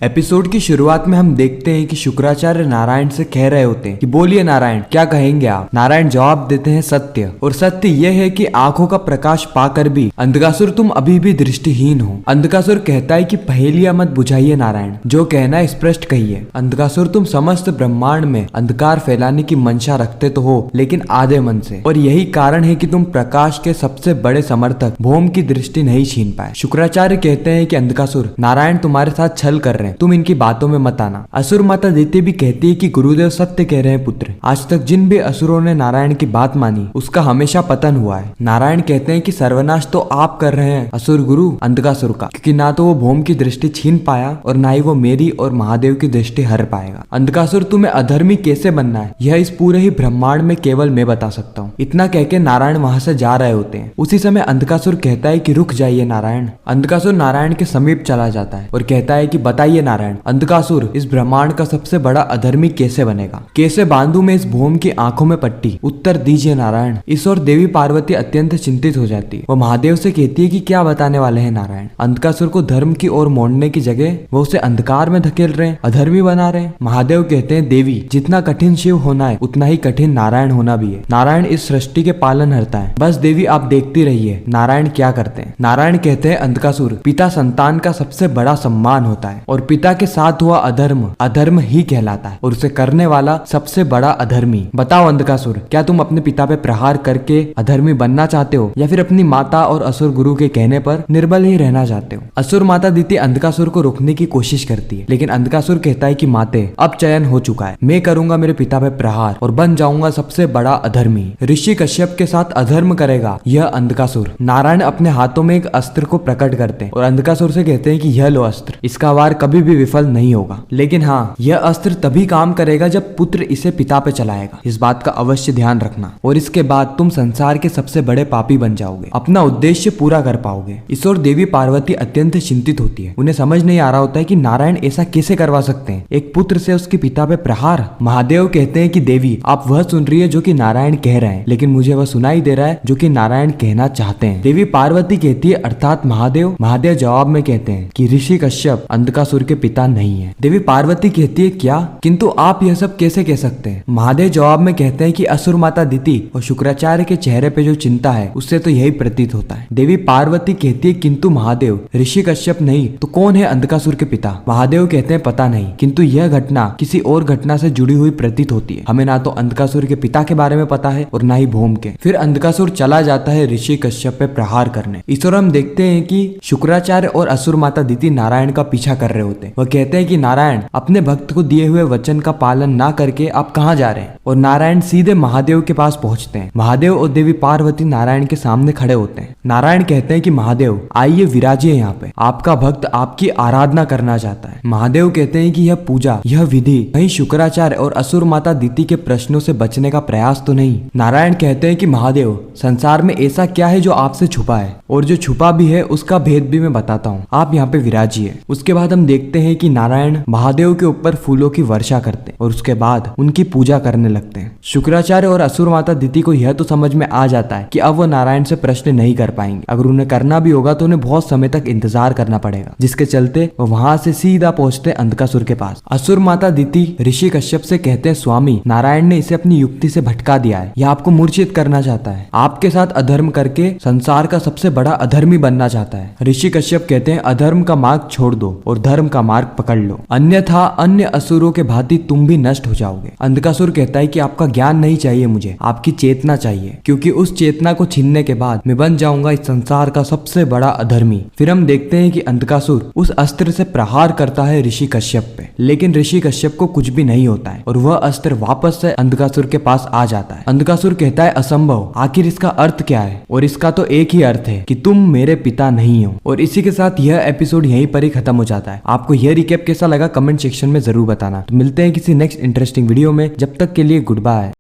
Episode की शुरुआत में हम देखते हैं कि शुक्राचार्य नारायण से कह रहे होते हैं कि बोलिए नारायण, क्या कहेंगे आप। नारायण जवाब देते हैं सत्य, और सत्य यह है कि आंखों का प्रकाश पाकर भी अंधकासुर तुम अभी भी दृष्टिहीन हो। अंधकासुर कहता है कि पहेलियां मत बुझाइए नारायण, जो कहना है स्पष्ट कहिए। अंधकासुर, तुम समस्त ब्रह्मांड में अंधकार फैलाने की मंशा रखते तो हो, लेकिन आधे मन से, और यही कारण है कि तुम प्रकाश के सबसे बड़े समर्थक भौम की दृष्टि नहीं छीन पाए। शुक्राचार्य कहते हैं कि अंधकासुर, नारायण तुम्हारे साथ छल कर रहे हैं, तुम इनकी बातों में मत आना। असुर माता दिति भी कहती है कि गुरुदेव सत्य कह रहे हैं पुत्र, आज तक जिन भी असुरों ने नारायण की बात मानी उसका हमेशा पतन हुआ है। नारायण कहते हैं कि सर्वनाश तो आप कर रहे हैं असुर गुरु अंधकासुर का, क्योंकि ना तो वो भौम की दृष्टि छीन पाया और ना ही वो मेरी और महादेव की दृष्टि हर पाएगा। अंधकासुर, तुम्हें अधर्मी कैसे बनना है यह इस पूरे ही ब्रह्मांड में केवल मैं बता सकता हूँ। इतना कहकर नारायण वहां से जा रहे होते हैं। उसी समय अंधकासुर कहता है कि रुक जाइए नारायण। अंधकासुर नारायण के समीप चला जाता है और कहता है कि बताइए नारायण, अंधकासुर इस ब्रह्मांड का सबसे बड़ा अधर्मी कैसे बनेगा? कैसे बांधू मैं इस भौम की आंखों में पट्टी? उत्तर दीजिए नारायण। इस ओर देवी पार्वती अत्यंत चिंतित हो जाती है। वो महादेव से कहती है कि क्या बताने वाले हैं नारायण? अंधकासुर को धर्म की ओर मोड़ने की जगह वो उसे अंधकार में धकेल रहे हैं, अधर्मी बना रहे हैं। महादेव कहते हैं देवी, जितना कठिन शिव होना है उतना ही कठिन नारायण होना भी है। नारायण इस सृष्टि के पालनहर्ता है, बस देवी आप देखती रहिए नारायण क्या करते हैं। नारायण कहते हैं अंधकासुर, पिता संतान का सबसे बड़ा सम्मान होता है, और पिता के साथ हुआ अधर्म अधर्म ही कहलाता है, और उसे करने वाला सबसे बड़ा अधर्मी। बताओ अंधकासुर, क्या तुम अपने पिता पे प्रहार करके अधर्मी बनना चाहते हो, या फिर अपनी माता और असुर गुरु के कहने पर निर्बल ही रहना चाहते हो? असुर माता दिति अंधकासुर को रोकने की कोशिश करती है, लेकिन अंधकासुर कहता है कि माते, अब चयन हो चुका है, मैं करूंगा मेरे पिता पे प्रहार और बन जाऊंगा सबसे बड़ा अधर्मी। ऋषि कश्यप के साथ अधर्म करेगा यह अंधकासुर। नारायण अपने हाथों में एक अस्त्र को प्रकट करते हैं और अंधकासुर से कहते हैं कि यह लो अस्त्र, इसका वार कभी भी विफल नहीं होगा, लेकिन हाँ, यह अस्त्र तभी काम करेगा जब पुत्र इसे पिता पे चलाएगा। इस बात का अवश्य ध्यान रखना, और इसके बाद तुम संसार के सबसे बड़े पापी बन जाओगे, अपना उद्देश्य पूरा कर पाओगे। इस ओर देवी पार्वती अत्यंत चिंतित होती है। उन्हें समझ नहीं आ रहा होता है कि नारायण ऐसा कैसे करवा सकते हैं, एक पुत्र से उसके पिता पे प्रहार। महादेव कहते हैं कि देवी, आप वह सुन रही है जो कि नारायण कह रहे हैं, लेकिन मुझे वह सुनाई दे रहा है जो कि नारायण कहना चाहते हैं। देवी पार्वती कहती है अर्थात महादेव। महादेव जवाब में कहते हैं कि ऋषि कश्यप अंधकासुर के पिता नहीं है। देवी पार्वती कहती है क्या, किंतु आप यह सब कैसे कह सकते हैं? महादेव जवाब में कहते हैं कि असुर माता दिति और शुक्राचार्य के चेहरे पे जो चिंता है उससे तो यही प्रतीत होता है। देवी पार्वती कहती है किंतु महादेव, ऋषि कश्यप नहीं तो कौन है अंधकासुर के पिता? महादेव कहते हैं पता नहीं, किंतु यह घटना किसी और घटना से जुड़ी हुई प्रतीत होती है। हमें ना तो अंधकासुर के पिता के बारे में पता है और ना ही भौम के। फिर अंधकासुर चला जाता है ऋषि कश्यप पे प्रहार करने। इस ओर हम देखते हैं कि शुक्राचार्य और असुर माता दिति नारायण का पीछा कर रहे होते हैं। वह कहते हैं कि नारायण, अपने भक्त को दिए हुए वचन का पालन ना करके आप कहाँ जा रहे हैं? और नारायण सीधे महादेव के पास पहुंचते हैं। महादेव और देवी पार्वती नारायण के सामने खड़े होते हैं। नारायण कहते हैं कि महादेव आइए विराजिए यहाँ पे, आपका भक्त आपकी आराधना करना चाहता है। महादेव कहते हैं कि यह पूजा, यह विधि कहीं शुक्राचार्य और असुर माता दिति के प्रश्नों से बचने का प्रयास तो नहीं? नारायण कहते हैं कि महादेव, संसार में ऐसा क्या है जो आपसे छुपा है, और जो छुपा भी है उसका भेद भी मैं बताता हूँ, आप यहाँ पे विराजिए। उसके बाद हम देखते हैं कि नारायण महादेव के ऊपर फूलों की वर्षा करते हैं और उसके बाद उनकी पूजा करने लगते हैं। शुक्राचार्य और असुर माता दिति को यह तो समझ में आ जाता है कि अब वो नारायण से प्रश्न नहीं कर पाएंगे। अगर उन्हें करना भी होगा तो उन्हें बहुत समय तक इंतजार करना पड़ेगा, जिसके चलते वो वहां से सीधा पहुंचते अंधकासुर के पास। असुर माता दिति ऋषि कश्यप से कहते हैं स्वामी, नारायण ने इसे अपनी युक्ति से भटका दिया है, यह आपको मूर्छित करना चाहता है, आपके साथ अधर्म करके संसार का सबसे बड़ा अधर्मी बनना चाहता है। ऋषि कश्यप कहते हैं अधर्म का मार्ग छोड़ दो और धर्म का मार्ग पकड़ लो, अन्यथा अन्य असुरों के भांति तुम भी नष्ट हो जाओगे। अंधकासुर कहता है कि आपका ज्ञान नहीं चाहिए मुझे, आपकी चेतना चाहिए, क्योंकि उस चेतना को छीनने के बाद मैं बन जाऊंगा इस संसार का सबसे बड़ा अधर्मी। फिर हम देखते हैं कि अंधकासुर उस अस्त्र से प्रहार करता है ऋषि कश्यप पे, लेकिन ऋषि कश्यप को कुछ भी नहीं होता है और वह अस्त्र वापस से अंधकासुर के पास आ जाता है। अंधकासुर कहता है असंभव, आखिर इसका अर्थ क्या है? और इसका तो एक ही अर्थ है कि तुम मेरे पिता नहीं हो। और इसी के साथ यह एपिसोड यहीं पर ही खत्म हो जाता है। आपको यह रिकैप कैसा लगा कमेंट सेक्शन में जरूर बताना। तो मिलते हैं किसी नेक्स्ट इंटरेस्टिंग वीडियो में, जब तक के लिए गुड बाय।